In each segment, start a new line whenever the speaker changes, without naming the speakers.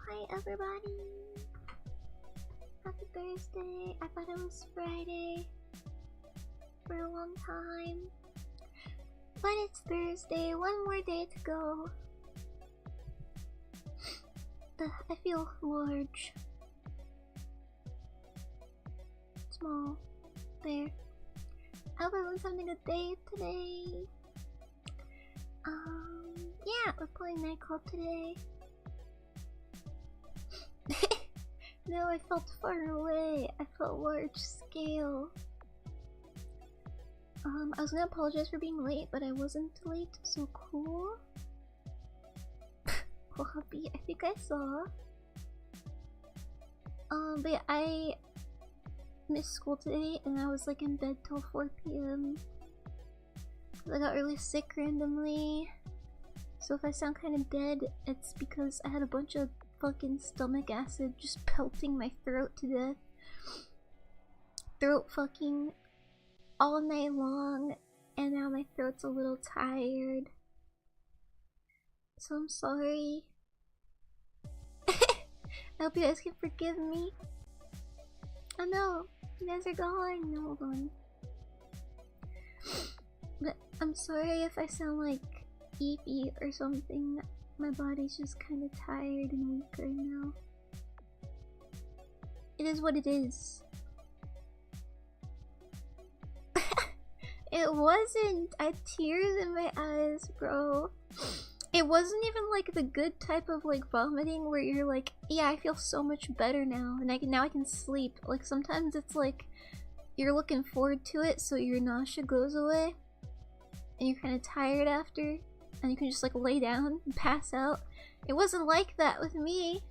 Hi everybody! Happy Thursday! I thought it was Friday for a long time. But it's Thursday, one more day to go. I feel large. Small. There. I hope everyone's having a good day today. Yeah, we're playing Nightcall today. No, I felt far away. I felt large scale. I was gonna apologize for being late, but I wasn't late, so cool. Hobby, I think I saw. But yeah, I missed school today and I was like in bed till 4 p.m. I got really sick randomly. So if I sound kind of dead, it's because I had a bunch of fucking stomach acid just pelting my throat to death. Throat fucking all night long, and now my throat's a little tired. So I'm sorry. I hope you guys can forgive me. Oh no, you guys are gone. No, hold on. But I'm sorry if I sound like eepy or something. My body's just kind of tired and weak right now. It is what it is. It wasn't. I had tears in my eyes, bro. It wasn't even like the good type of like vomiting where you're like, yeah, I feel so much better now and now I can sleep. Like sometimes it's like you're looking forward to it so your nausea goes away and you're kind of tired after and you can just like lay down and pass out. It wasn't like that with me.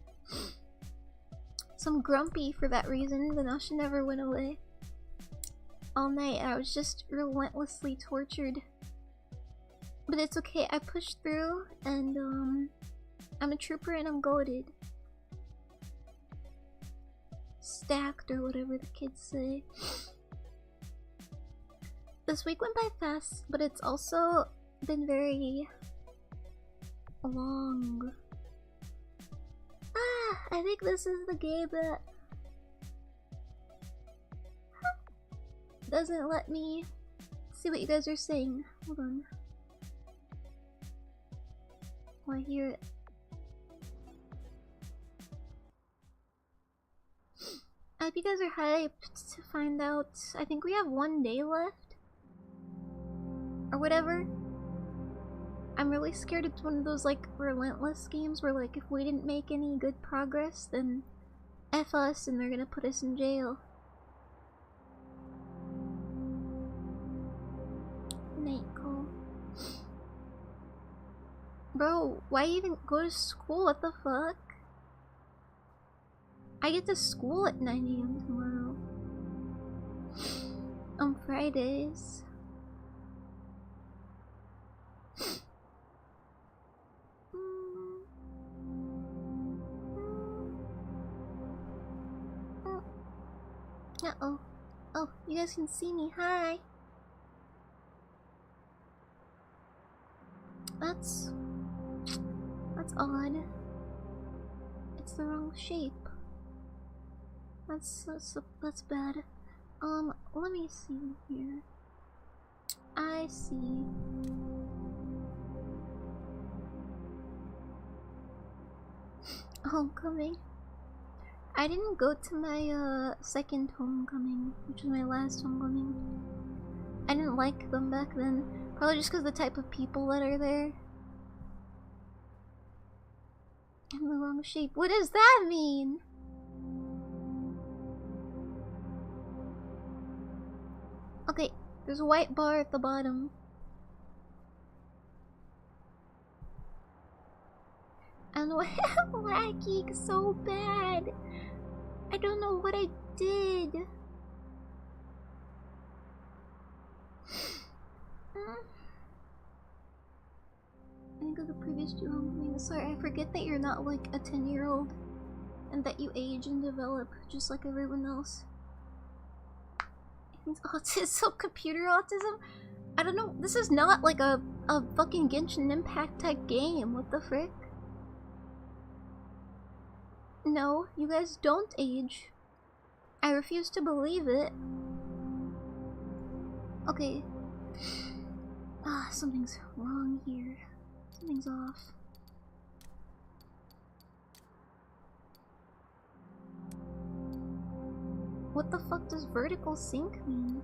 So I'm grumpy for that reason. The nausea never went away. All night I was just relentlessly tortured. But it's okay, I pushed through and I'm a trooper and I'm goated. Stacked or whatever the kids say. This week went by fast, but it's also been very long. I think this is the game that doesn't let me see what you guys are saying. Hold on. Oh, I hear it. I hope you guys are hyped to find out. I think we have 1 day left. Or whatever. I'm really scared it's one of those like relentless games where like if we didn't make any good progress then F us and they're gonna put us in jail. Night call. Bro, why even go to school? What the fuck? I get to school at 9 AM tomorrow. On Fridays. Uh-oh. Oh, you guys can see me. Hi. That's odd. It's the wrong shape. That's bad. Let me see here. I see. Homecoming. I didn't go to my second homecoming, which was my last homecoming. I didn't like them back then. Probably just because the type of people that are there. In the wrong shape. What does that mean? Okay, there's a white bar at the bottom. And I'm lagging so bad. I don't know what I did. I think of the previous two homecomings. Sorry, I forget that you're not like a 10-year-old and that you age and develop just like everyone else. Autism, computer autism? I don't know. This is not like a fucking Genshin Impact type game. What the frick? No, you guys don't age. I refuse to believe it. Okay. Ah, something's wrong here. Something's off. What the fuck does vertical sync mean?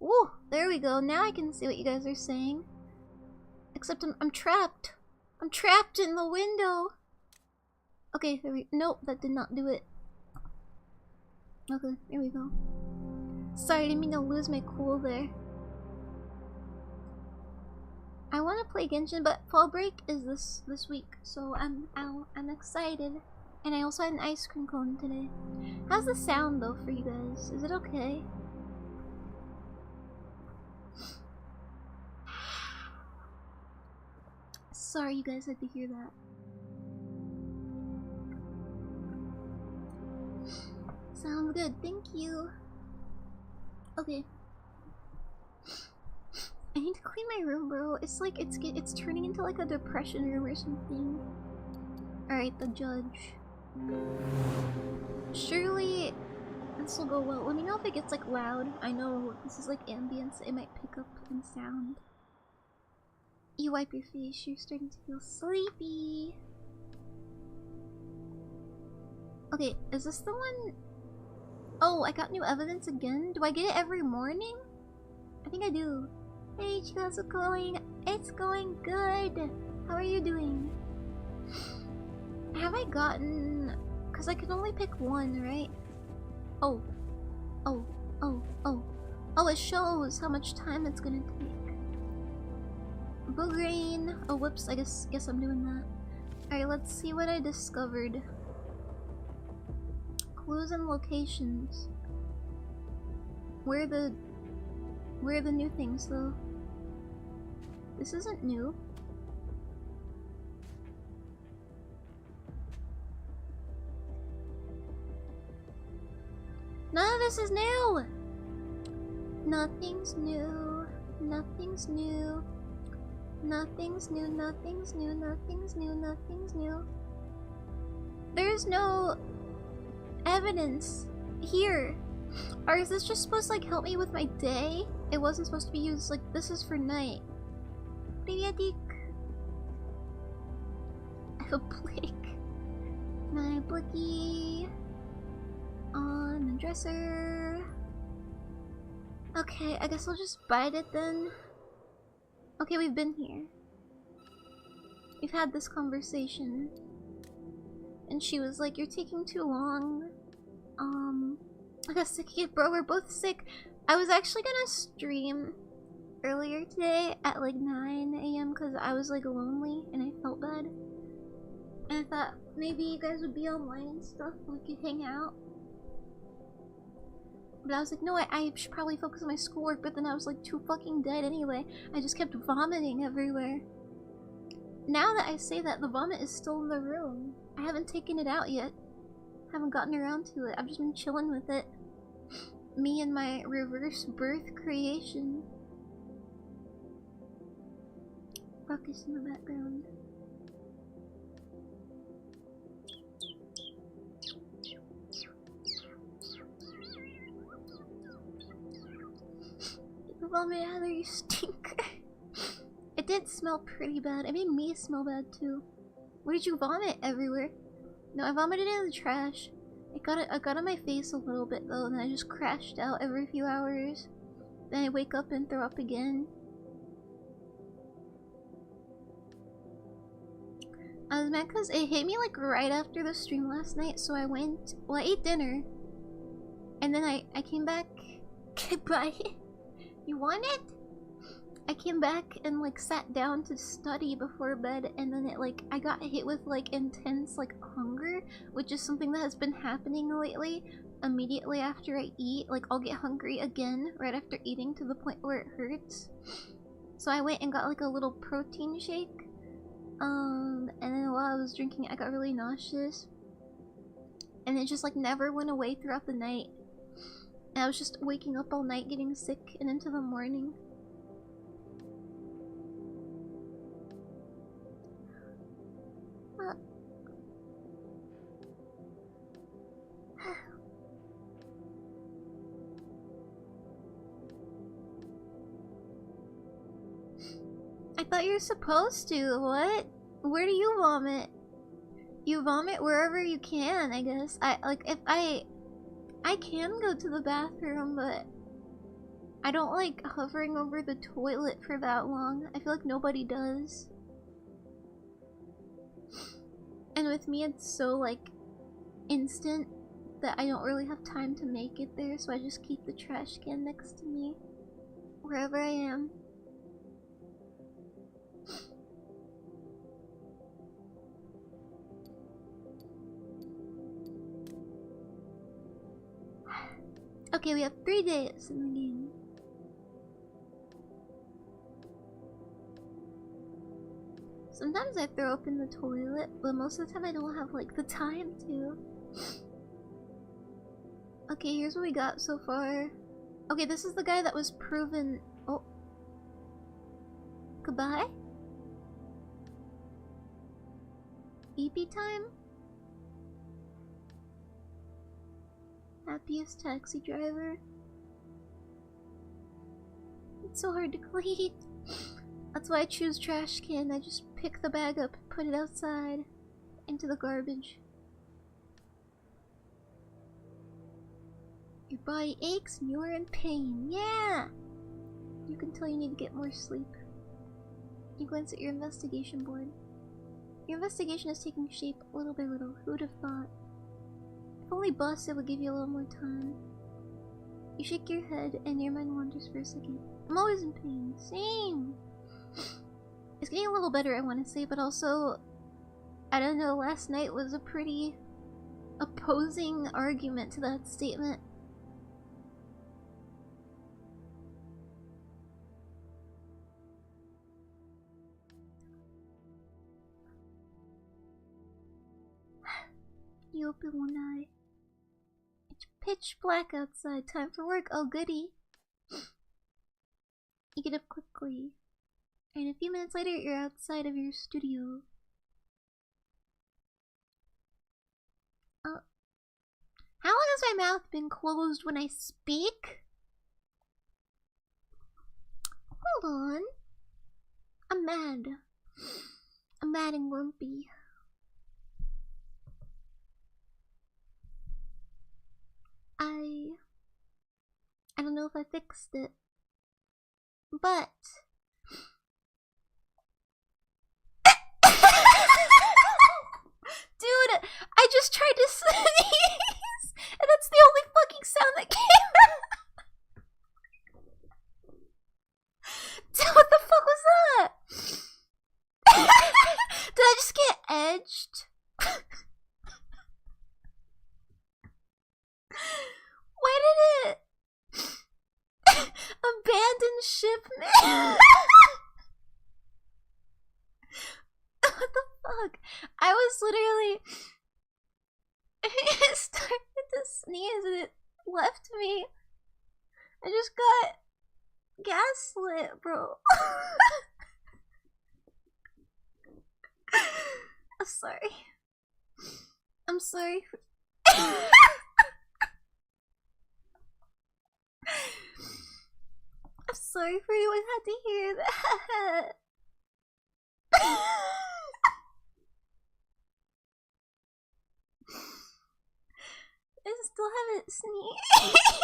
Ooh, there we go. Now I can see what you guys are saying. Except I'm trapped. I'm trapped in the window. Okay, there we— nope, that did not do it. Okay, here we go. Sorry, I didn't mean to lose my cool there. I want to play Genshin, but fall break is this week, so I'm excited. And I also had an ice cream cone today. How's the sound though for you guys? Is it okay? Sorry you guys had to hear that. Sounds good, thank you. Okay. I need to clean my room, bro. It's like it's turning into like a depression room or something. Alright, the judge. Surely this will go well. Let me know if it gets like loud. I know this is like ambience, it might pick up in sound. You wipe your face, you're starting to feel sleepy. Okay, is this the one? Oh, I got new evidence again? Do I get it every morning? I think I do. Hey, Ichigo, how's it going? It's going good. How are you doing? Have I gotten... because I can only pick one, right? Oh. Oh. Oh. Oh. Oh, it shows how much time it's gonna take. Boograin. Oh, whoops. I guess I'm doing that. Alright, let's see what I discovered. Clues and locations. Where are the new things, though? This isn't new. None of this is new! Nothing's new. Nothing's new. Nothing's new. Nothing's new. Nothing's new. Nothing's new. There's no evidence here. Or is this just supposed to like help me with my day? It wasn't supposed to be used like this is for night. Privyatик. I have a blick. My blicky on the dresser. Okay, I guess I'll just bite it then. Okay, we've been here. We've had this conversation. And she was like, you're taking too long. I got sick again, bro. We're both sick. I was actually gonna stream earlier today at like 9 AM because I was like lonely and I felt bad. And I thought maybe you guys would be online and stuff, we could hang out. But I was like, no, I should probably focus on my schoolwork, but then I was like too fucking dead anyway. I just kept vomiting everywhere. Now that I say that, the vomit is still in the room. I haven't taken it out yet. Haven't gotten around to it. I've just been chilling with it. Me and my reverse birth creation. Ruckus in the background. The vomit, Heather, you stink. It did smell pretty bad. It made me smell bad too. Where did you vomit? Everywhere? No, I vomited in the trash. I got on my face a little bit though, and then I just crashed out every few hours. Then I wake up and throw up again. I was mad because it hit me like right after the stream last night, so I went, well, I ate dinner. And then I came back. Goodbye. You want it? I came back and like sat down to study before bed, and then it like I got hit with like intense like hunger, which is something that has been happening lately. Immediately after I eat, like I'll get hungry again right after eating to the point where it hurts. So I went and got like a little protein shake. And then while I was drinking it, I got really nauseous. And it just like never went away throughout the night. And I was just waking up all night getting sick and into the morning. I thought you were supposed to. What? Where do you vomit? You vomit wherever you can, I guess. If I can go to the bathroom, but I don't like hovering over the toilet for that long. I feel like nobody does. And with me, it's so, like, instant that I don't really have time to make it there, so I just keep the trash can next to me wherever I am. Okay, we have 3 days in the game. Sometimes I throw up in the toilet, but most of the time I don't have, like, the time to. Okay, here's what we got so far. Okay, this is the guy that was proven... Oh. Goodbye? EP time? Happiest taxi driver. It's so hard to clean. That's why I choose trash can. I just pick the bag up, put it outside, into the garbage. Your body aches and you're in pain. Yeah! You can tell you need to get more sleep. You glance at your investigation board. Your investigation is taking shape little by little. Who would have thought? If only Boss would give you a little more time. You shake your head and your mind wanders for a second. I'm always in pain. Same! It's getting a little better, I want to say, but also, I don't know, last night was a pretty opposing argument to that statement. You open one eye. It's pitch black outside. Time for work. Oh, goody. You get up quickly. And a few minutes later, you're outside of your studio. How long has my mouth been closed when I speak? Hold on. I'm mad. I'm mad and grumpy. I don't know if I fixed it. But... Dude, I just tried to sneeze! And that's the only fucking sound that came out! Dude, what the fuck was that? Did I just get edged? Why did it... Abandon shipment? What the fuck? I was literally... I started to sneeze and it left me. I just got gaslit, bro. I'm sorry. I'm sorry for... I'm sorry for you had to hear that. I still haven't sneezed.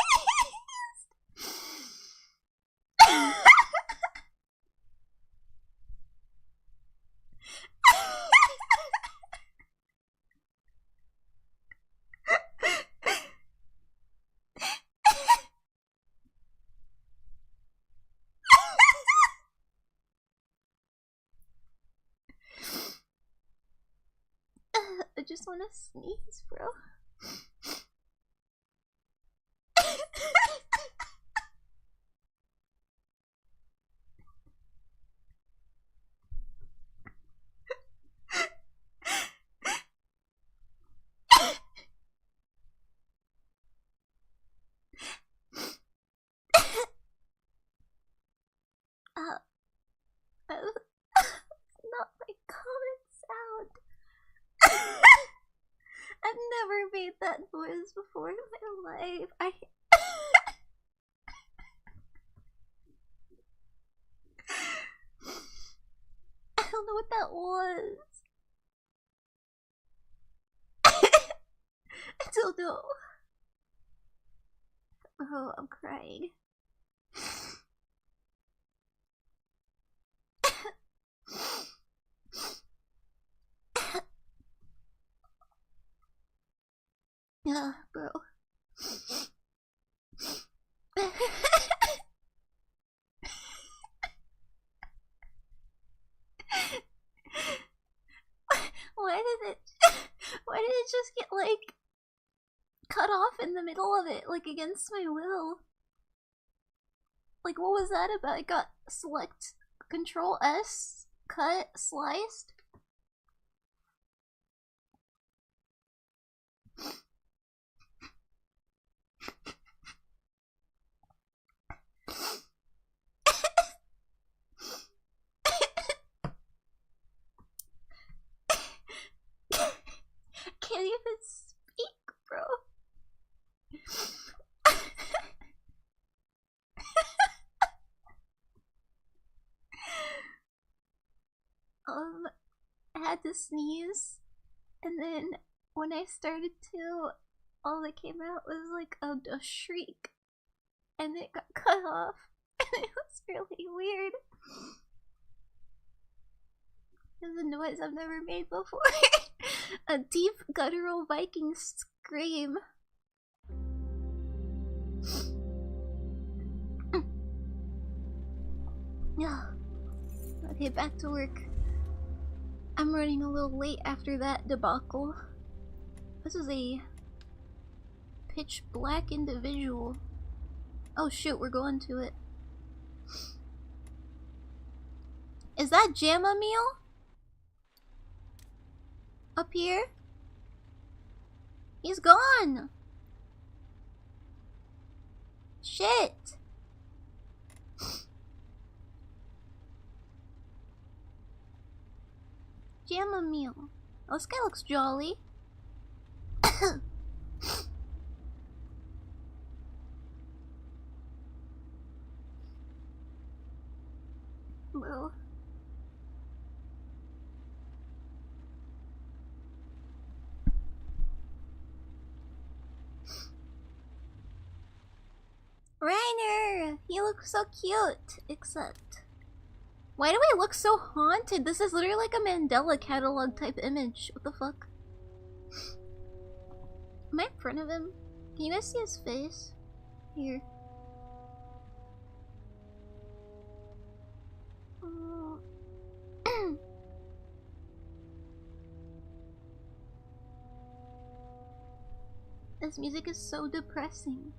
I just want to sneeze, bro. That's not my common sound. I've never made that noise before in my life. was. I don't know. Oh, I'm crying. Yeah, bro. Why did it just get, like, cut off in the middle of it, like, against my will? Like, what was that about? It got select, Control S, cut, sliced? Can't even speak, bro. I had to sneeze, and then when I started to, all that came out was like a shriek, and it got cut off, and it was really weird. It was a noise I've never made before. A deep guttural Viking scream. Yeah. Okay, back to work. I'm running a little late after that debacle. This is a pitch black individual. Oh shoot, we're going to it. Is that Jamma meal? Up here? He's gone! Shit! Jamma meal. Oh, this guy looks jolly. Bro. Reiner! He looks so cute. Except... why do I look so haunted? This is literally like a Mandela catalog type image. What the fuck? Am I in front of him? Can you guys see his face? Here. Oh. This music is so depressing.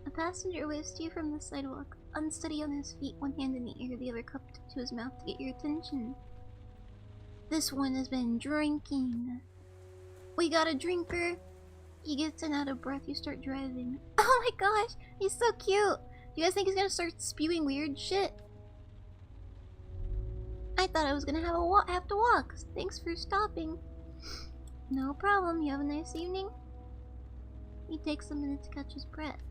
A passenger waves to you from the sidewalk, unsteady on his feet, one hand in the air, the other cupped to his mouth to get your attention. This one has been drinking. We got a drinker. He gets in out of breath, you start driving. Oh my gosh, he's so cute. Do you guys think he's gonna start spewing weird shit? I thought I was gonna have to walk. Thanks for stopping. No problem, you have a nice evening? He takes a minute to catch his breath.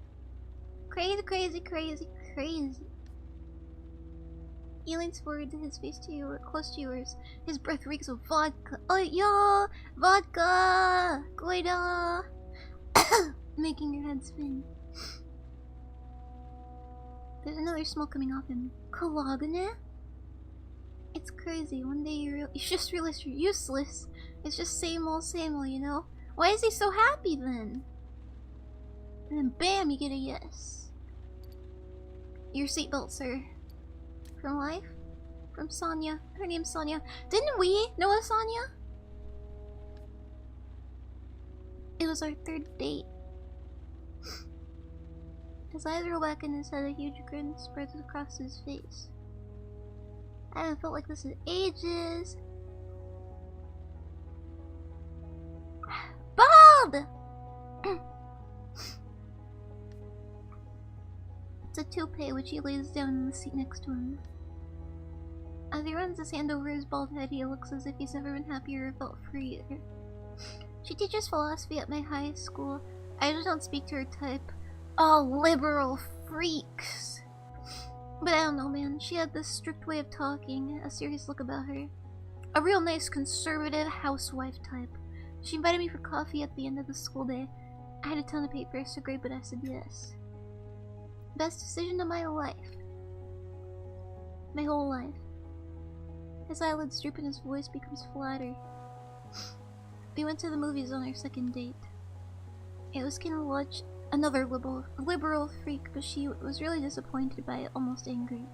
Crazy, crazy, crazy, crazy. He leans forward to his face to you, close to yours. His breath reeks of vodka. Oh, yo! Vodka! Goida! Making your head spin. There's another smoke coming off him. Kalagane? It's crazy. One day you just realize you're useless. It's just same old, you know? Why is he so happy then? And then bam, you get a yes. Your seatbelt, sir. From life? From Sonia. Her name's Sonia. Didn't we know a Sonia? It was our third date. His eyes roll back in his head, a huge grin spreads across his face. I haven't felt like this in ages. Bob! It's a toupee which he lays down in the seat next to him. As he runs his hand over his bald head, he looks as if he's never been happier or felt freer. She teaches philosophy at my high school. I just don't speak to her type. Oh, liberal freaks! But I don't know, man. She had this strict way of talking, a serious look about her. A real nice conservative housewife type. She invited me for coffee at the end of the school day. I had a ton of papers to grade, but I said yes. Best decision of my life. My whole life. His eyelids droop and his voice becomes flatter. We went to the movies on our second date. It was kind of watch another liberal freak, but she was really disappointed by it, almost angry.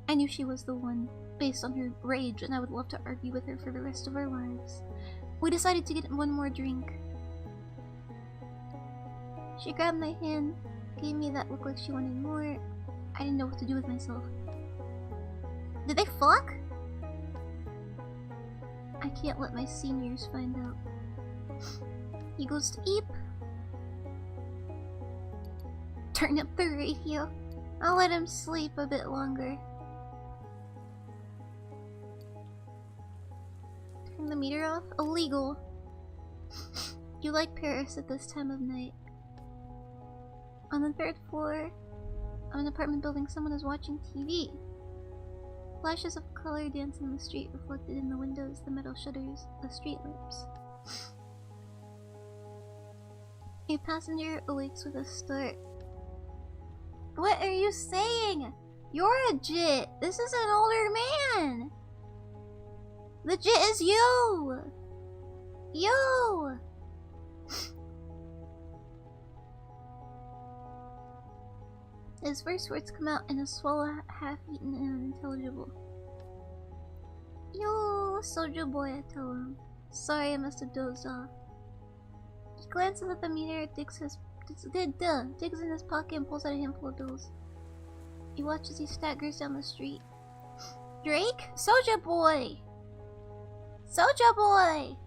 I knew she was the one, based on her rage, and I would love to argue with her for the rest of our lives. We decided to get one more drink. She grabbed my hand, gave me that look like she wanted more. I didn't know what to do with myself. Did they fuck? I can't let my seniors find out. He goes to eep. Turn up the radio. I'll let him sleep a bit longer. Turn the meter off? Illegal. You like Paris at this time of night. On the 3rd floor of an apartment building, someone is watching TV. Flashes of color dance in the street, reflected in the windows, the metal shutters, the street lamps. A passenger awakes with a start. What are you saying? You're a jit. This is an older man. The jit is you. You. His first words come out in a swallow, half-eaten and unintelligible. Yo, soldier boy, I tell him. Sorry, I must have dozed off. He glances at the meter, digs in his pocket and pulls out a handful of bills. He watches as he staggers down the street. Drake? Soldier boy! Soldier boy!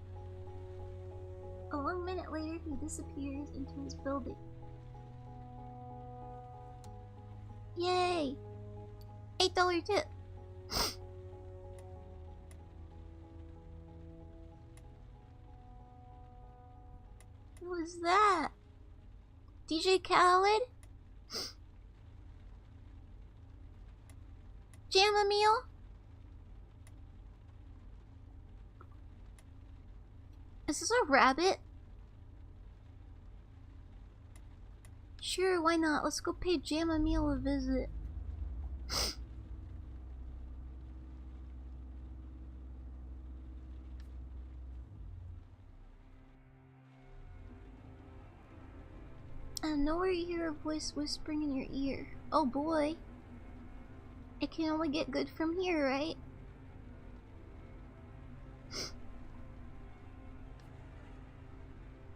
A 1 minute later, he disappears into his building. Yay! $8 tip. What was that? DJ Khaled? Chamomile? Is this a rabbit? Sure, why not? Let's go pay Chamomile a visit. Out of nowhere you hear a voice whispering in your ear. Oh boy. It can only get good from here, right?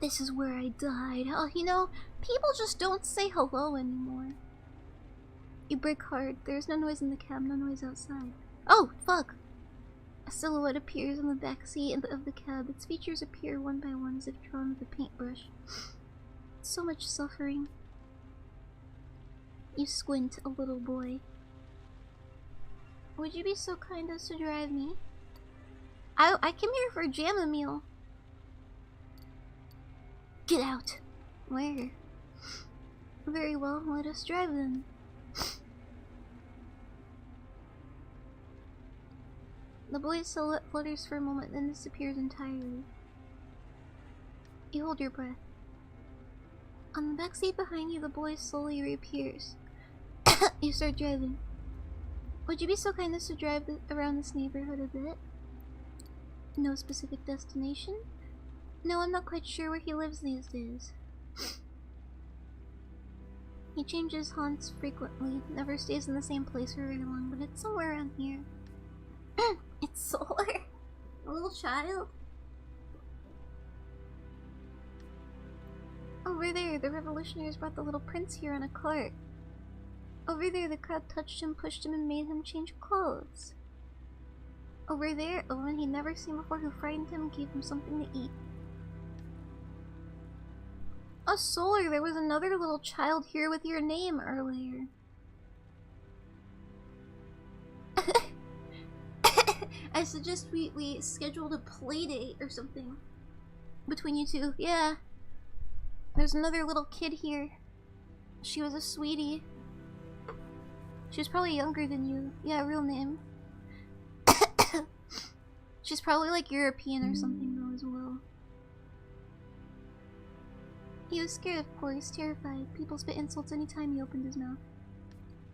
This is where I died. Oh, you know, people just don't say hello anymore. You brake hard. There's no noise in the cab, no noise outside. Oh, fuck! A silhouette appears on the back seat of the cab. Its features appear one by one as if drawn with a paintbrush. So much suffering. You squint, a little boy. Would you be so kind as to drive me? I came here for a Chamomile. Get out. Where? Very well, let us drive then. The boy's silhouette flutters for a moment, then disappears entirely. You hold your breath. On the back seat behind you, the boy slowly reappears. You start driving. Would you be so kind as to drive around this neighborhood a bit? No specific destination? No, I'm not quite sure where he lives these days. He changes haunts frequently, never stays in the same place for very long, but it's somewhere around here. It's Solar? A little child? Over there, the revolutionaries brought the little prince here on a cart. Over there, the crowd touched him, pushed him, and made him change clothes. Over there, a woman he'd never seen before who frightened him and gave him something to eat. Oh, Solar, there was another little child here with your name earlier. I suggest we scheduled a play date or something between you two. Yeah. There's another little kid here. She was a sweetie. She was probably younger than you. Yeah, real name. She's probably like European or something though as well. He was scared, of course, terrified. People spit insults anytime he opened his mouth.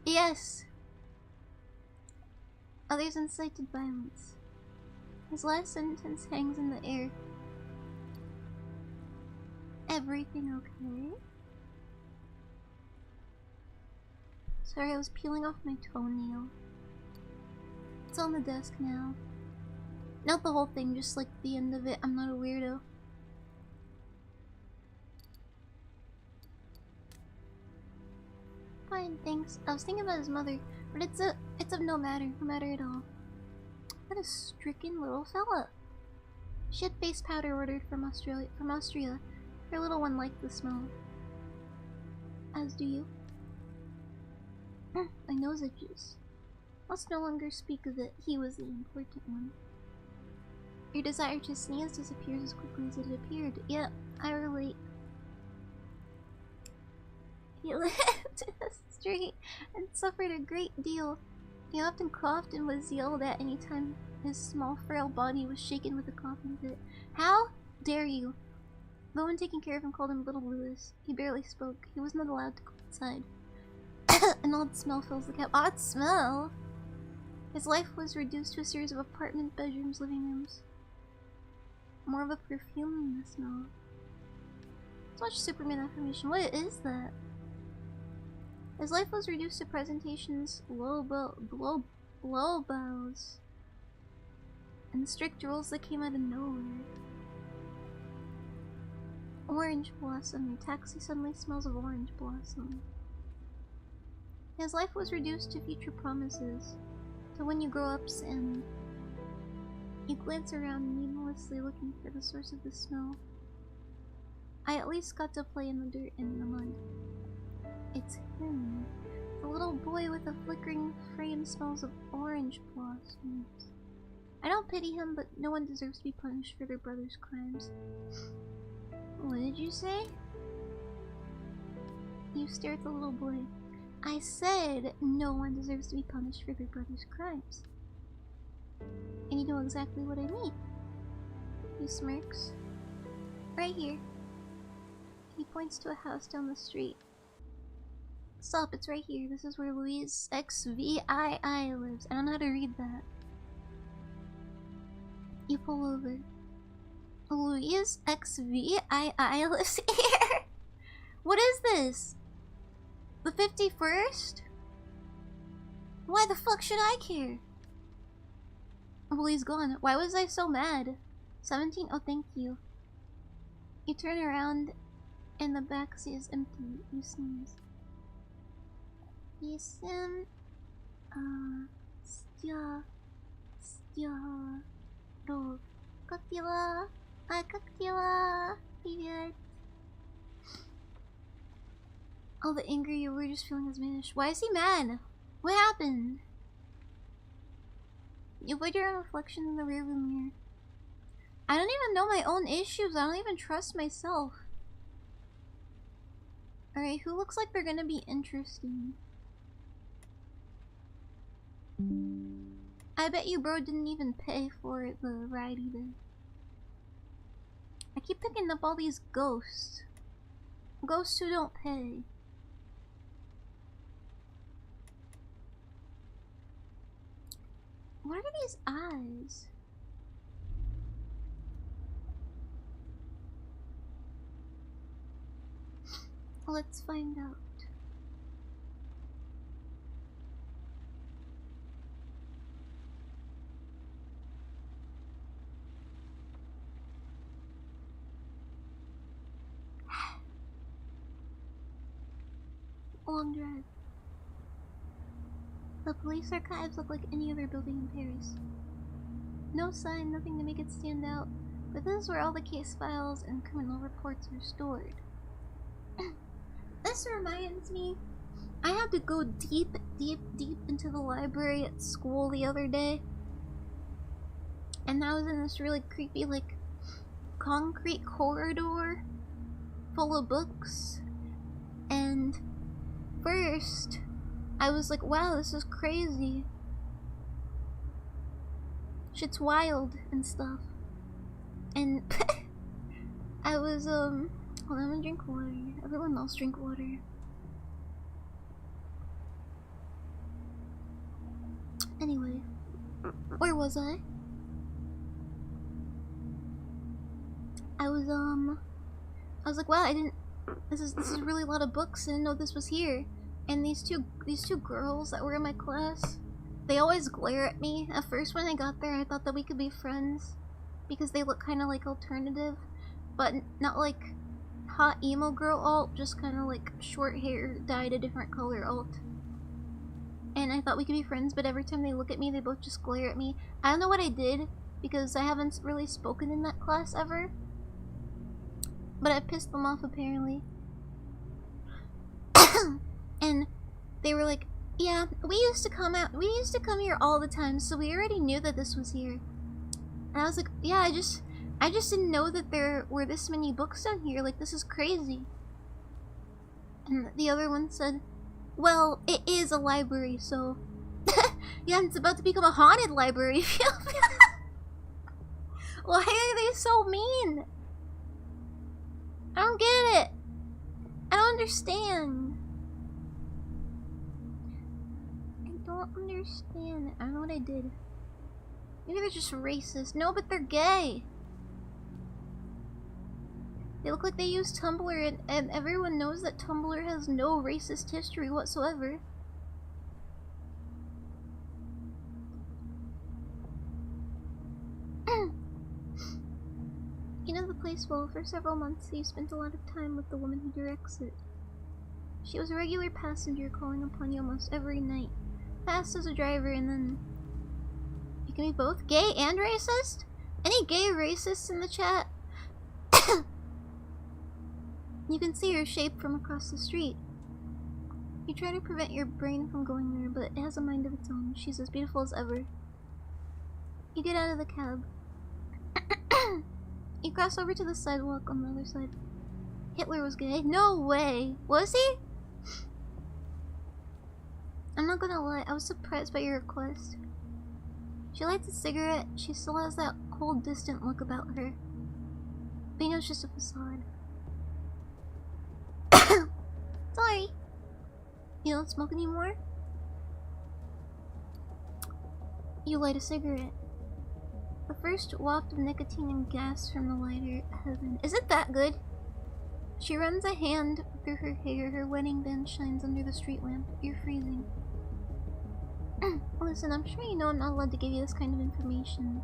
Yes! Others incited violence. His last sentence hangs in the air. Everything okay? Sorry, I was peeling off my toenail. It's on the desk now. Not the whole thing, just like the end of it. I'm not a weirdo. Fine, thanks. I was thinking about his mother, but it's of no matter at all. What a stricken little fella. She had face powder ordered from Austria. Her little one liked the smell. As do you. My nose itches. Let's no longer speak of it. He was the important one. Your desire to sneeze disappears as quickly as it appeared. Yep, I relate. He lived in the street and suffered a great deal. He often coughed and was yelled at any time his small, frail body was shaken with a coughing fit. How dare you? The one taking care of him called him Little Louis. He barely spoke. He was not allowed to go outside. An odd smell fills the cab. Odd smell? His life was reduced to a series of apartment bedrooms, living rooms. More of a perfume than the smell. So much Superman affirmation. What is that? His life was reduced to presentations, low bows, and strict rules that came out of nowhere. Orange blossom. Your taxi suddenly smells of orange blossom. His life was reduced to future promises. So when you grow up, Sam, you glance around needlessly looking for the source of the smell. I at least got to play in the dirt and the mud. It's him. The little boy with a flickering frame smells of orange blossoms. I don't pity him, but no one deserves to be punished for their brother's crimes. What did you say? You stare at the little boy. I said no one deserves to be punished for their brother's crimes. And you know exactly what I mean. He smirks. Right here. He points to a house down the street. Stop, it's right here. This is where Louise XVII lives. I don't know how to read that. You pull over. Louise XVII lives here? What is this? The 51st? Why the fuck should I care? Well, he's gone. Why was I so mad? 17? Oh, thank you. You turn around and the back seat is empty. You sneeze. Listen. Cocktail. Cocktail. Привет. All the anger you were just feeling has vanished. Why is he mad? What happened? You put your own reflection in the rearview mirror. I don't even know my own issues. I don't even trust myself. Alright, who looks like they're gonna be interesting? I bet you bro didn't even pay for the ride either. I keep picking up all these ghosts. Ghosts who don't pay. What are these eyes? Let's find out. Long drive. The police archives look like any other building in Paris. No sign, nothing to make it stand out, but this is where all the case files and criminal reports are stored. This reminds me, I had to go deep into the library at school the other day. And I was in this really creepy, like, concrete corridor full of books. And first, I was like, wow, this is crazy. Shit's wild and stuff. And I was, hold on, I'm gonna drink water. Everyone else drink water. Anyway, where was I? I was like, wow, this is really a lot of books. I didn't know this was here. And these two girls that were in my class, they always glare at me. At first when I got there, I thought that we could be friends because they look kind of like alternative, but not like hot emo girl alt, just kind of like short hair dyed a different color alt. And I thought we could be friends, but every time they look at me, they both just glare at me. I don't know what I did because I haven't really spoken in that class ever. But I pissed them off apparently. And they were like, yeah, we used to come here all the time, so we already knew that this was here. And I was like, yeah, I just didn't know that there were this many books down here, like this is crazy. And the other one said, well, it is a library, so yeah, it's about to become a haunted library. Why are they so mean? I don't get it. I don't understand. I don't understand. I don't know what I did. Maybe they're just racist. No, but they're gay. They look like they use Tumblr, and everyone knows that Tumblr has no racist history whatsoever. You know the place well. For several months, you spent a lot of time with the woman who directs it. She was a regular passenger calling upon you almost every night. Fast as a driver, and then... You can be both gay and racist? Any gay racists in the chat? You can see her shape from across the street. You try to prevent your brain from going there, but it has a mind of its own. She's as beautiful as ever. You get out of the cab. You cross over to the sidewalk on the other side. Hitler was gay? No way! Was he? I'm not gonna lie, I was surprised by your request. She lights a cigarette. She still has that cold, distant look about her. But you know it's just a facade. Sorry. You don't smoke anymore? You light a cigarette. The first waft of nicotine and gas from the lighter heaven. Is it that good? She runs a hand through her hair. Her wedding band shines under the street lamp. You're freezing. Listen, I'm sure you know I'm not allowed to give you this kind of information.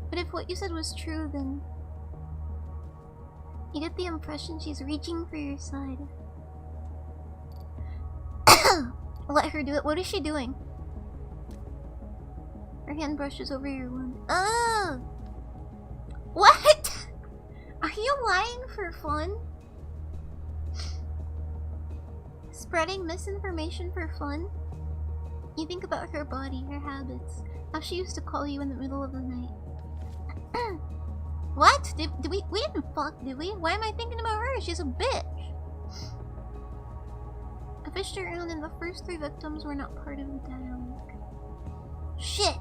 But if what you said was true, then... You get the impression she's reaching for your side. Let her do it. What is she doing? Her hand brushes over your wound. Oh! What? Are you lying for fun? Spreading misinformation for fun? You think about her body, her habits, how she used to call you in the middle of the night. What? Did we didn't fuck, did we? Why am I thinking about her? She's a bitch. I fished around and the first 3 victims were not part of the dialogue. Shit!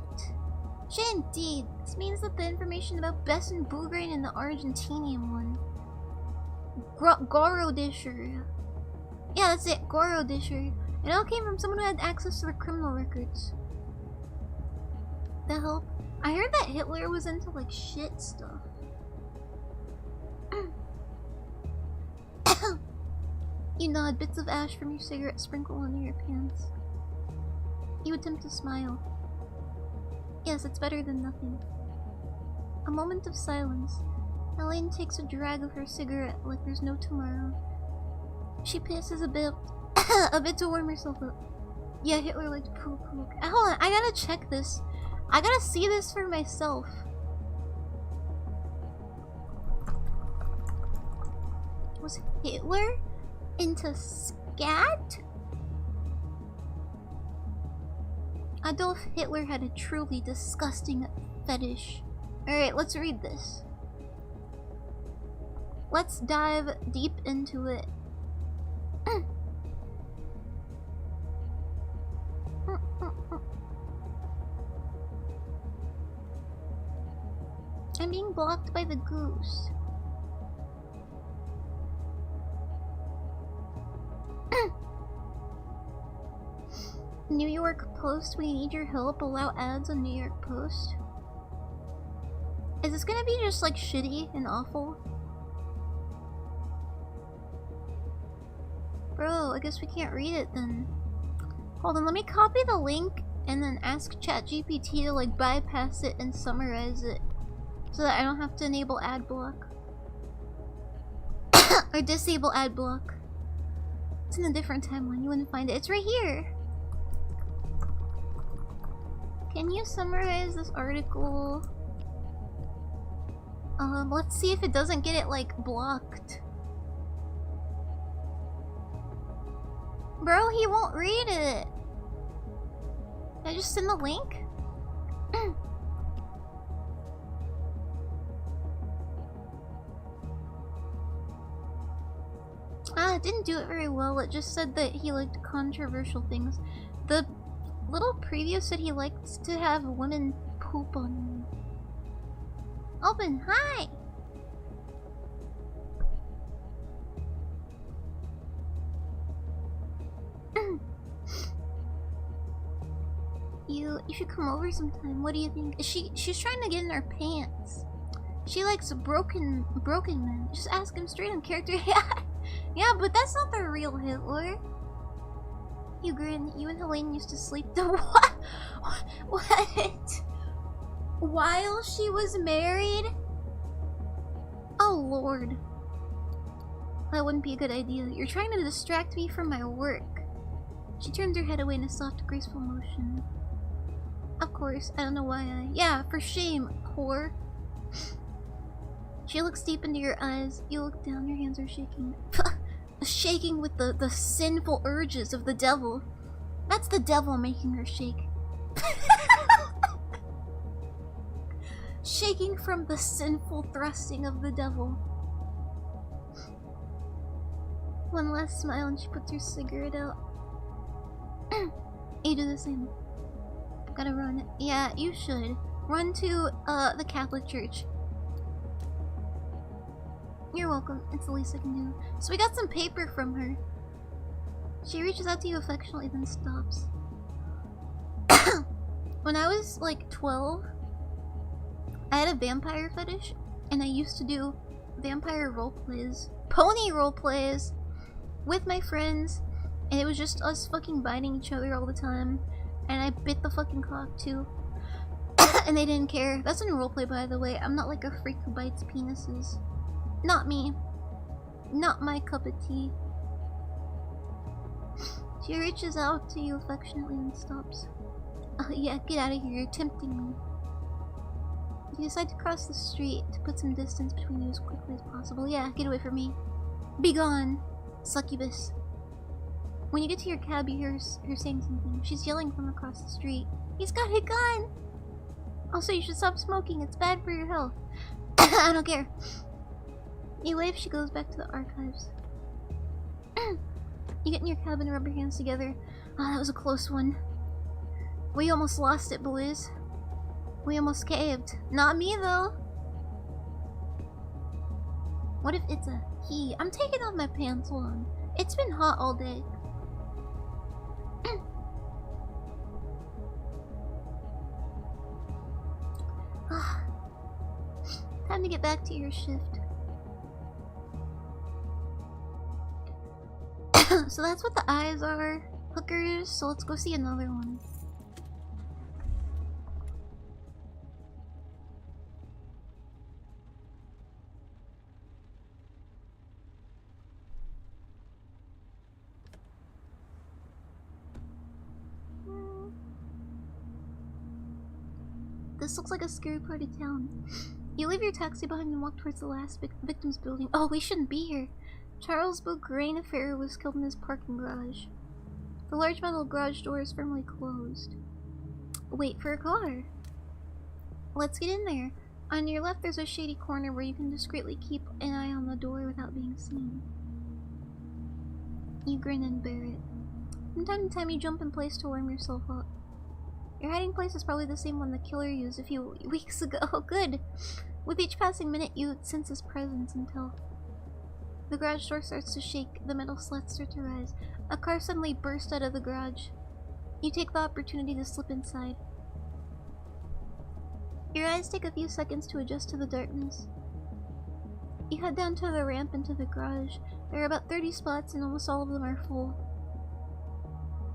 Shit indeed. This means that the information about Bess and Boograin and the Argentinian one. Goro Disher. Yeah, that's it. Goro Disher. It all came from someone who had access to the criminal records. That help? I heard that Hitler was into like shit stuff. You nod, bits of ash from your cigarette sprinkle onto your pants. You attempt to smile. Yes, it's better than nothing. A moment of silence. Elaine takes a drag of her cigarette like there's no tomorrow. She passes a bit to warm herself up. Yeah, Hitler liked poop. Hold on, I gotta check this. I gotta see this for myself. Was Hitler into scat? Adolf Hitler had a truly disgusting fetish. Alright, let's read this. Let's dive deep into it. being blocked by the goose. New York Post, we need your help. Allow ads on New York Post. Is this gonna be just like shitty and awful? Bro, I guess we can't read it then. Hold on, let me copy the link and then ask ChatGPT to like bypass it and summarize it so that I don't have to enable ad block. Or disable ad block. It's in a different timeline, you wouldn't find it. It's right here! Can you summarize this article? Let's see if it doesn't get it, like, blocked. Bro, he won't read it! Can I just send the link? It didn't do it very well. It just said that he liked controversial things. The little preview said he liked to have women poop on him. Open, hi! You should come over sometime. What do you think? She's trying to get in our pants. She likes broken men. Just ask him straight on character. Yeah, but that's not the real Hitler. You grin. You and Helene used to sleep. The what? What? While she was married? Oh lord. That wouldn't be a good idea. You're trying to distract me from my work. She turns her head away in a soft, graceful motion. Of course, I don't know why yeah, for shame, whore. She looks deep into your eyes. You look down, your hands are shaking. Shaking with the sinful urges of the devil. That's the devil making her shake. Shaking from the sinful thrusting of the devil. One last smile and she puts her cigarette out. You do the same. Gotta run. Yeah, you should. Run to, the Catholic Church. You're welcome. It's the least I can do. So we got some paper from her. She reaches out to you affectionately, then stops. When I was, like, 12, I had a vampire fetish, and I used to do vampire roleplays. Pony roleplays! With my friends, and it was just us fucking biting each other all the time. And I bit the fucking cock, too. And they didn't care. That's a new roleplay, by the way. I'm not like a freak who bites penises. Not me. Not my cup of tea. She reaches out to you affectionately and stops. Yeah, get out of here. You're tempting me. You decide to cross the street to put some distance between you as quickly as possible. Yeah, get away from me. Be gone, succubus. When you get to your cab, you hear her saying something. She's yelling from across the street. He's got a gun! Also, you should stop smoking. It's bad for your health. I don't care. You wave, she goes back to the archives. You get in your cab and rub your hands together. Ah, that was a close one. We almost lost it, boys. We almost caved. Not me, though. What if it's a he? I'm taking off my pants. Hold on. It's been hot all day. Time to get back to your shift. So that's what the eyes are. Hookers. So let's go see another one. This looks like a scary part of town. You leave your taxi behind and walk towards the last victim's building. Oh, we shouldn't be here. Charles Beaugrain Affair was killed in his parking garage. The large metal garage door is firmly closed. Wait for a car. Let's get in there. On your left, there's a shady corner where you can discreetly keep an eye on the door without being seen. You grin and bear it. From time to time, you jump in place to warm yourself up. Your hiding place is probably the same one the killer used a few weeks ago. Oh, good. With each passing minute, you sense his presence until the garage door starts to shake, the metal slats start to rise. A car suddenly bursts out of the garage. You take the opportunity to slip inside. Your eyes take a few seconds to adjust to the darkness. You head down to the ramp into the garage. There are about 30 spots and almost all of them are full.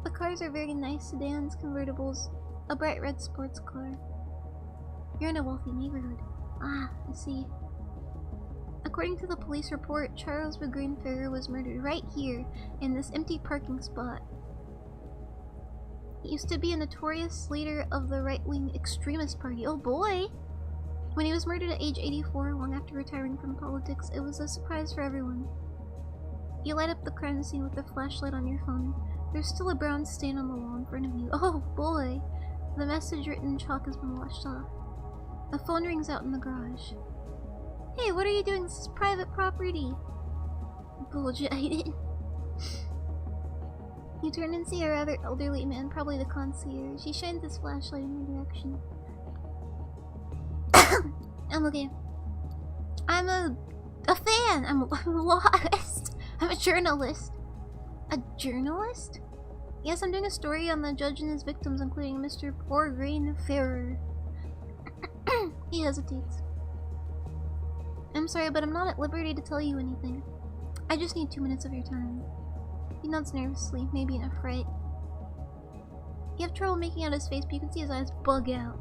The cars are very nice sedans, convertibles, a bright red sports car. You're in a wealthy neighborhood. Ah, I see. According to the police report, Charles Bergreen Ferrer was murdered right here, in this empty parking spot. He used to be a notorious leader of the right-wing extremist party. Oh boy! When he was murdered at age 84, long after retiring from politics, it was a surprise for everyone. You light up the crime scene with a flashlight on your phone. There's still a brown stain on the wall in front of you. Oh boy! The message written in chalk has been washed off. A phone rings out in the garage. Hey, what are you doing? This is private property. Bullshit. You turn and see a rather elderly man, probably the concierge. He shines his flashlight in your direction. I'm okay. I'm a fan. I'm lost. I'm a journalist. A journalist? Yes, I'm doing a story on the judge and his victims, including Mr. Bergreen Ferrer. He hesitates. I'm sorry, but I'm not at liberty to tell you anything. I just need 2 minutes of your time. He nods nervously, maybe in a fright. You have trouble making out his face, but you can see his eyes bug out.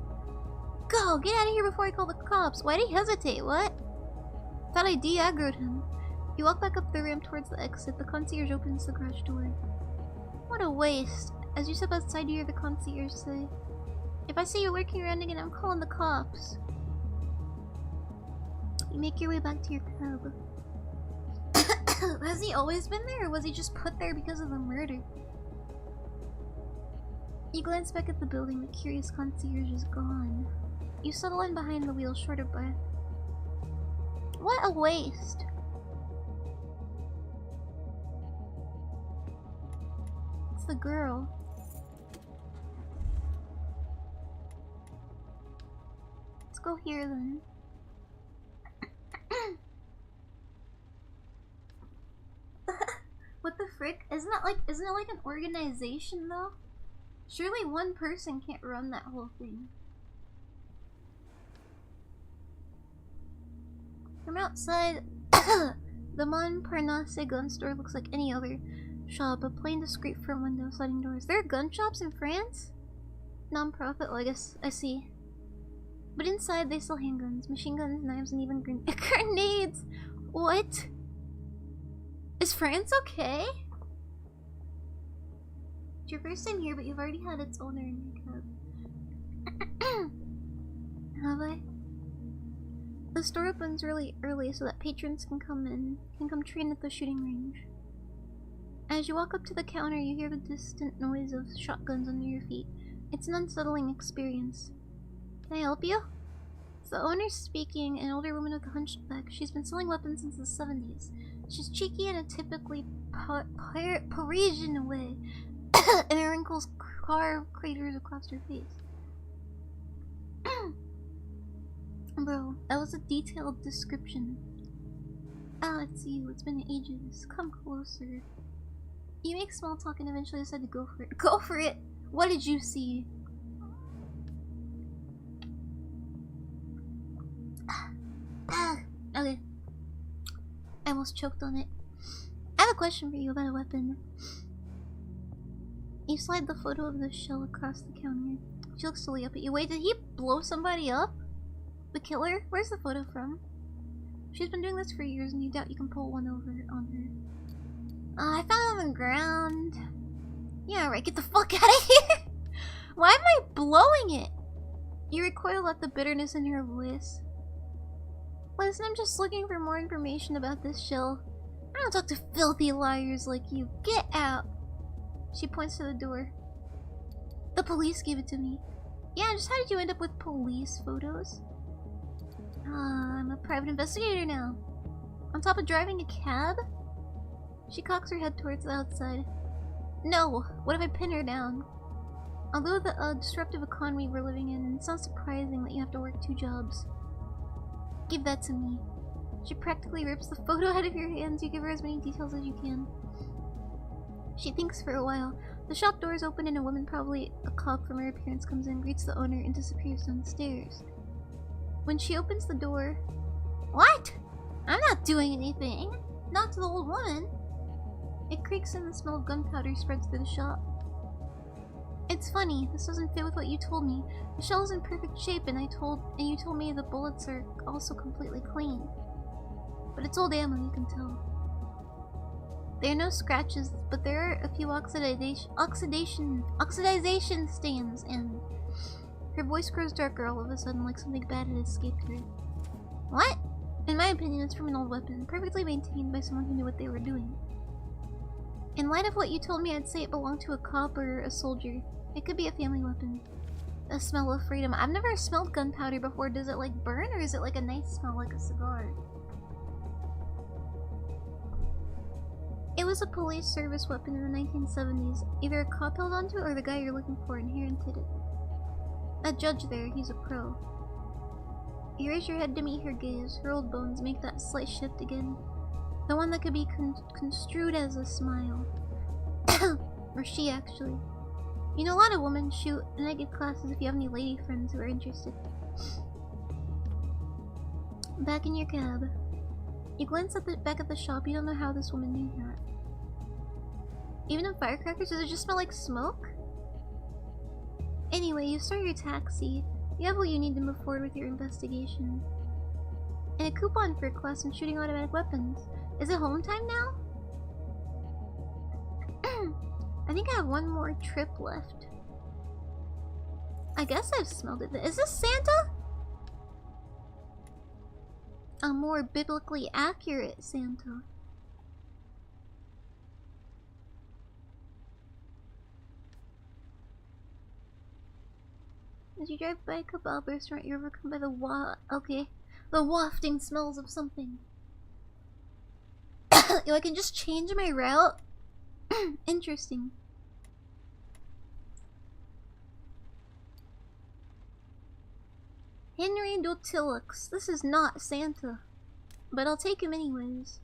Go! Get out of here before I call the cops! Why'd he hesitate? What? Thought I de-aggroed him. You walk back up the ramp towards the exit. The concierge opens the garage door. What a waste. As you step outside, you hear the concierge say, "If I see you lurking around again, I'm calling the cops." You make your way back to your cab. Has he always been there, or was he just put there because of the murder? You glance back at the building. The curious concierge is gone. You settle in behind the wheel, short of breath. What a waste. It's the girl. Let's go here then. What the frick? Isn't it like an organization though? Surely one person can't run that whole thing. From outside, the Montparnasse gun store looks like any other shop, a plain discreet front window, sliding doors. There are gun shops in France? Non-profit, well, I guess I see. But inside they sell handguns, machine guns, knives, and even grenades. What? Is France okay? It's your first time here, but you've already had its owner in your cab. Have I? The store opens really early so that patrons can come train at the shooting range. As you walk up to the counter, you hear the distant noise of shotguns under your feet. It's an unsettling experience. Can I help you? It's the owner speaking, an older woman with a hunchback. She's been selling weapons since the 70s. She's cheeky in a typically Parisian way, and her wrinkles carve craters across her face. Bro, that was a detailed description. Ah, it's you. It's been ages. Come closer. You make small talk and eventually decide to go for it. Go for it! What did you see? Okay. I almost choked on it. I have a question for you about a weapon. You slide the photo of the shell across the counter. She looks slowly up at you. Wait, did he blow somebody up? The killer? Where's the photo from? She's been doing this for years and you doubt you can pull one over on her. I found it on the ground. Yeah, right, get the fuck out of here! Why am I blowing it? You recoil at the bitterness in her voice. Listen, I'm just looking for more information about this shell. I don't talk to filthy liars like you. Get out! She points to the door. The police gave it to me. Yeah, just how did you end up with police photos? I'm a private investigator now. On top of driving a cab? She cocks her head towards the outside. No! What if I pin her down? Although the disruptive economy we're living in, it's not surprising that you have to work 2 jobs. Give that to me. She practically rips the photo out of your hands. You give her as many details as you can. She thinks for a while. The shop doors open and a woman, probably a cop from her appearance, comes in, greets the owner, and disappears downstairs. When she opens the door... What? I'm not doing anything. Not to the old woman. It creaks and the smell of gunpowder spreads through the shop. It's funny, this doesn't fit with what you told me. The shell is in perfect shape and you told me the bullets are also completely clean. But it's old ammo, you can tell. There are no scratches, but there are a few oxidation stains, and her voice grows darker all of a sudden, like something bad had escaped her. What? In my opinion, it's from an old weapon, perfectly maintained by someone who knew what they were doing. In light of what you told me, I'd say it belonged to a cop or a soldier. It could be a family weapon. A smell of freedom. I've never smelled gunpowder before. Does it like burn, or is it like a nice smell like a cigar? It was a police service weapon in the 1970s. Either a cop held onto it or the guy you're looking for inherited it. A judge there, he's a pro. You raise your head to meet her gaze. Her old bones make that slight shift again. The one that could be construed as a smile. Or she, actually. You know, a lot of women shoot, and I give classes if you have any lady friends who are interested. Back in your cab. You glance at the back of the shop. You don't know how this woman knew that. Even in firecrackers, does it just smell like smoke? Anyway, you start your taxi. You have what you need to move forward with your investigation. And a coupon for a class in shooting automatic weapons. Is it home time now? I think I have one more trip left. I guess I've smelled it. Is this Santa? A more biblically accurate Santa. As you drive by a kebab restaurant, you're overcome by the the wafting smells of something. Yo, I can just change my route? Interesting. Henry Dotilux. This is not Santa. But I'll take him anyways.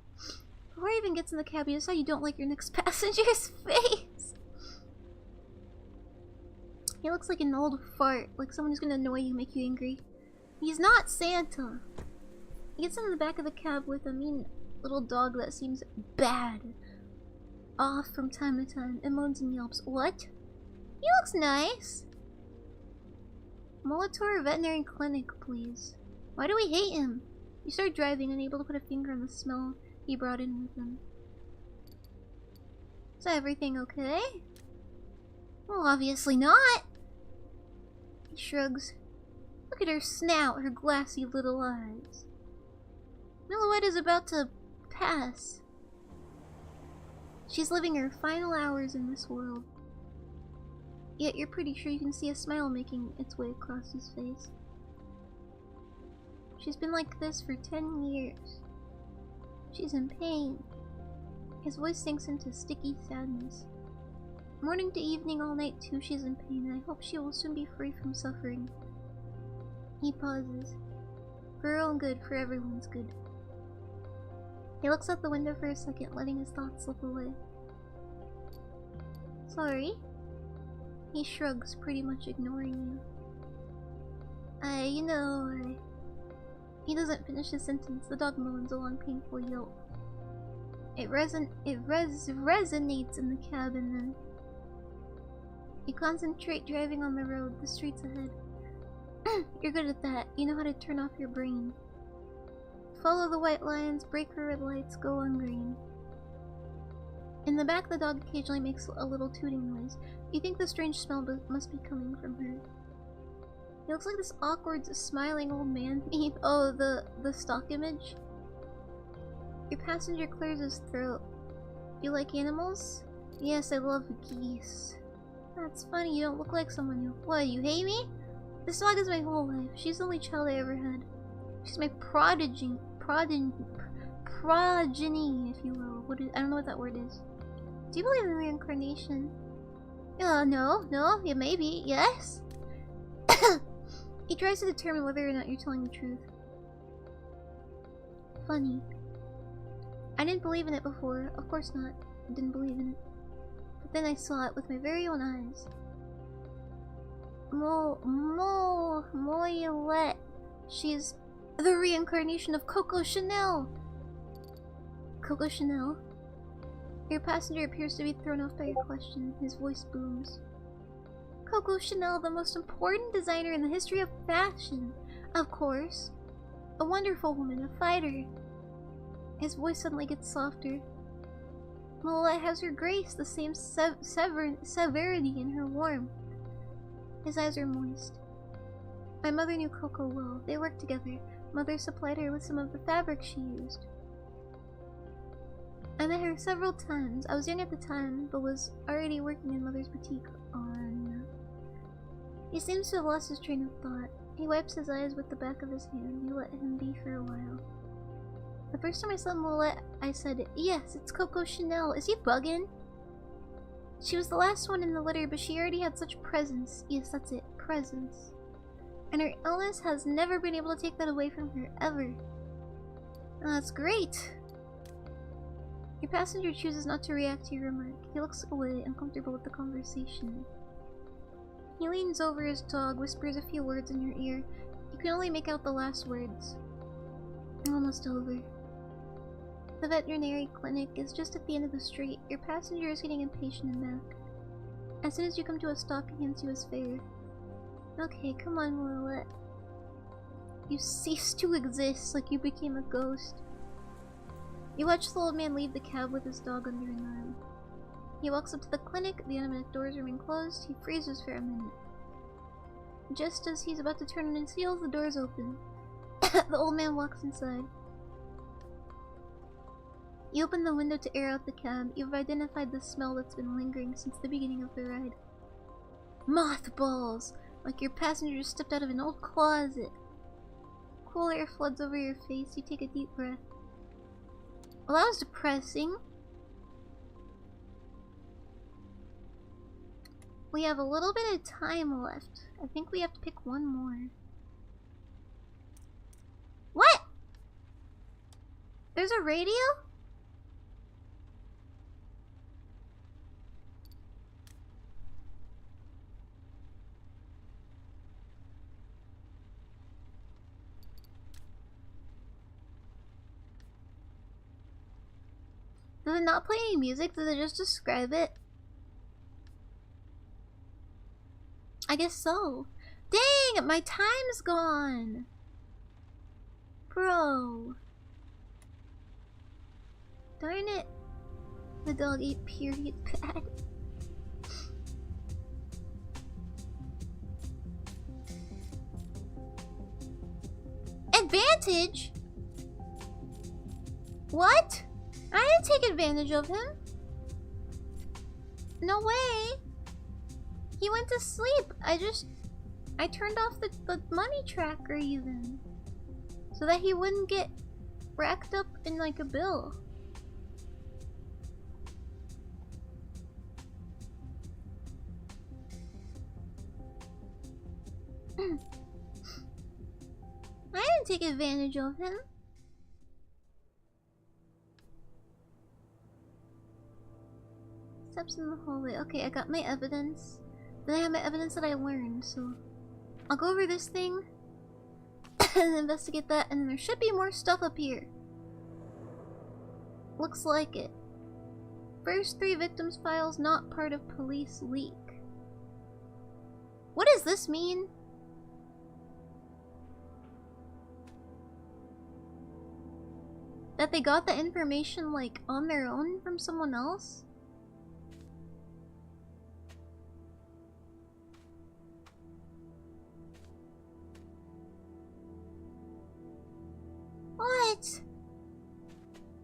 Before he even gets in the cab, you decide you don't like your next passenger's face. He looks like an old fart. Like someone who's gonna annoy you, make you angry. He's not Santa. He gets in the back of the cab with a mean little dog that seems bad. Off from time to time. It moans and yelps. What? He looks nice. Molitor Veterinary Clinic, please. Why do we hate him? You start driving, unable to put a finger on the smell he brought in with him. Is everything okay? Well, obviously not. He shrugs. Look at her snout, her glassy little eyes. Millouette is about to pass. She's living her final hours in this world. Yet you're pretty sure you can see a smile making its way across his face. She's been like this for 10 years. She's in pain. His voice sinks into sticky sadness. Morning to evening, all night too, she's in pain, and I hope she will soon be free from suffering. He pauses. For her own good, for everyone's good. He looks out the window for a second, letting his thoughts slip away. Sorry? He shrugs, pretty much ignoring you. He doesn't finish his sentence. The dog moans a long, painful yelp. It resonates in the cab, and then you concentrate driving on the road, the streets ahead. You're good at that. You know how to turn off your brain. Follow the white lines, brake for red lights, go on green. In the back, the dog occasionally makes a little tooting noise. You think the strange smell must be coming from her. He looks like this awkward, smiling old man. Oh, the stock image? Your passenger clears his throat. You like animals? Yes, I love geese. That's funny, you don't look like someone who... What, you hate me? This dog is my whole life. She's the only child I ever had. She's my progeny, if you will. I don't know what that word is. Do you believe in reincarnation? No, yeah, maybe, yes? He tries to determine whether or not you're telling the truth. funny. I didn't believe in it before. Of course not. I didn't believe in it. But then I saw it with my very own eyes. Moyolette. She's the reincarnation of Coco Chanel. Coco Chanel? Your passenger appears to be thrown off by your question. His voice booms. Coco Chanel, the most important designer in the history of fashion. Of course. A wonderful woman, a fighter. His voice suddenly gets softer. Mola has her grace, the same severity in her warmth. His eyes are moist. My mother knew Coco well. They worked together. Mother supplied her with some of the fabric she used. I met her several times. I was young at the time, but was already working in Mother's boutique on... He seems to have lost his train of thought. He wipes his eyes with the back of his hand. You let him be for a while. The first time I saw Molette, I said, yes, it's Coco Chanel. Is he bugging? She was the last one in the litter, but she already had such presence. Yes, that's it. Presence. And her illness has never been able to take that away from her, ever. Oh, that's great. Your passenger chooses not to react to your remark. He looks away, uncomfortable with the conversation. He leans over his dog, whispers a few words in your ear. You can only make out the last words. I'm almost over. The veterinary clinic is just at the end of the street. Your passenger is getting impatient and back. As soon as you come to a stop, he hands you his fare. Okay, come on, Moilette. You ceased to exist like you became a ghost. You watch the old man leave the cab with his dog under an arm. He walks up to the clinic, the automatic doors remain closed, he freezes for a minute. Just as he's about to turn on his heels, the doors open. The old man walks inside. You open the window to air out the cab. You've identified the smell that's been lingering since the beginning of the ride. Mothballs! Like your passenger just stepped out of an old closet. Cool air floods over your face. You take a deep breath. Well, that was depressing. We have a little bit of time left. I think we have to pick one more. What? There's a radio? Does it not play any music? Does it just describe it? I guess so. Dang! My time's gone! Bro. Darn it. The dog ate period pad. Advantage? What? I didn't take advantage of him. No way. He went to sleep. I turned off the money tracker even. So that he wouldn't get racked up in like a bill. I didn't take advantage of him. Steps in the hallway. Okay, I got my evidence. Then I have my evidence that I learned, so I'll go over this thing and investigate that, and there should be more stuff up here. Looks like it. First 3 victims' files not part of police leak. What does this mean? That they got the information, like, on their own from someone else? What?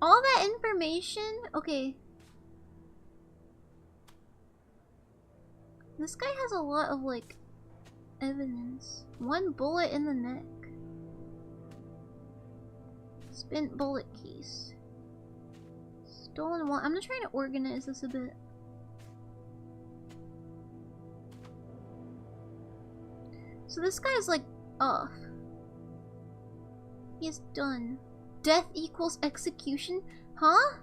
All that information? Okay. This guy has a lot of, like, evidence. 1 bullet in the neck. Spent bullet case. Stolen one. I'm gonna try to organize this a bit. So this guy's, like, off. He is done. Death equals execution? Huh?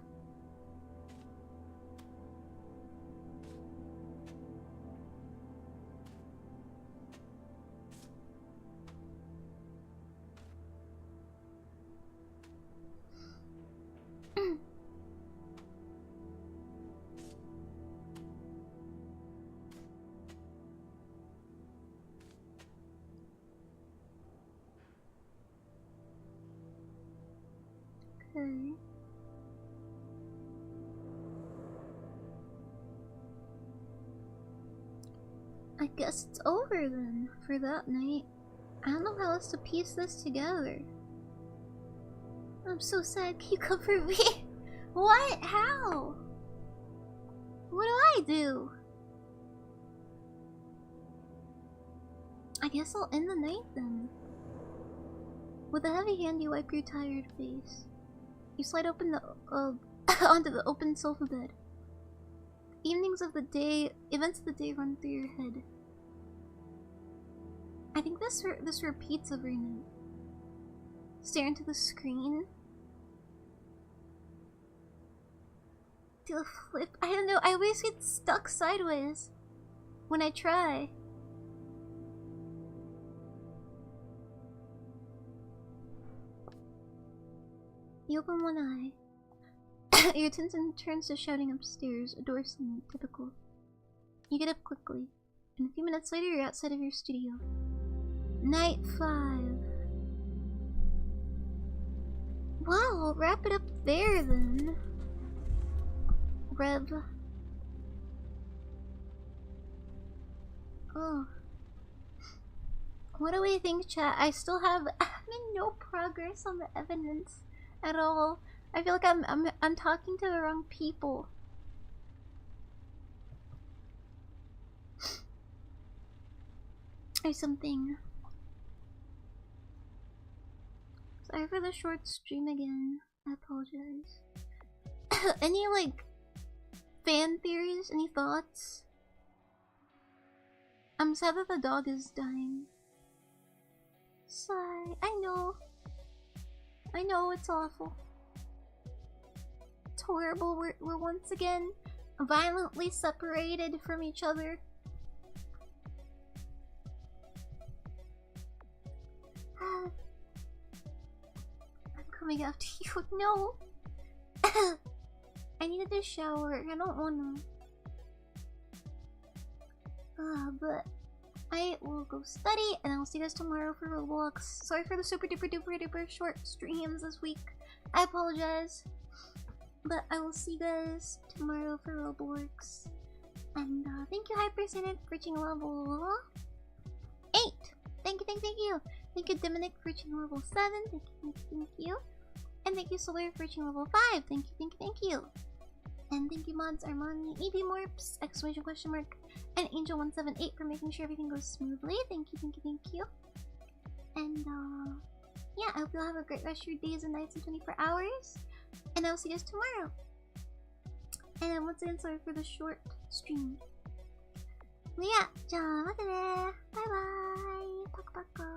Okay. I guess it's over then for that night. I don't know how else to piece this together. I'm so sad. Can you comfort me? What? How? What do I do? I guess I'll end the night then. With a heavy hand, you wipe your tired face. You slide open the onto the open sofa bed. Events of the day run through your head. I think this repeats every night. Stare into the screen. Do a flip. I don't know. I always get stuck sideways when I try. You open one eye. Your attention turns to shouting upstairs, a door slam, typical. You get up quickly, and a few minutes later you're outside of your studio. Night 5. Well, we'll wrap it up there then. Rev. Oh. What do we think, chat? I still have no progress on the evidence at all. I feel like I'm talking to the wrong people. Or something. Sorry for the short stream again. I apologize. Any like fan theories? Any thoughts? I'm sad that the dog is dying. Sigh. I know it's awful. It's horrible. We're once again violently separated from each other. I'm coming after you. No. I needed to shower. I don't wanna. But I will go study, and I'll see you guys tomorrow for Roblox. Sorry for the super duper duper duper short streams this week. I apologize. But I will see you guys tomorrow for Roblox. And thank you, Hypersonic, for reaching level 8. Thank you. Thank you, Dominic, for reaching level 7. Thank you. And thank you, Solar, for reaching level 5. Thank you. And thank you, mods Armani, EB Morps, exclamation question mark, and Angel178 for making sure everything goes smoothly. Thank you. And yeah, I hope you'll have a great rest of your days and nights and 24 hours. And I'll see you guys tomorrow. And once again, sorry for the short stream. Yeah, bye bye. Paka paka.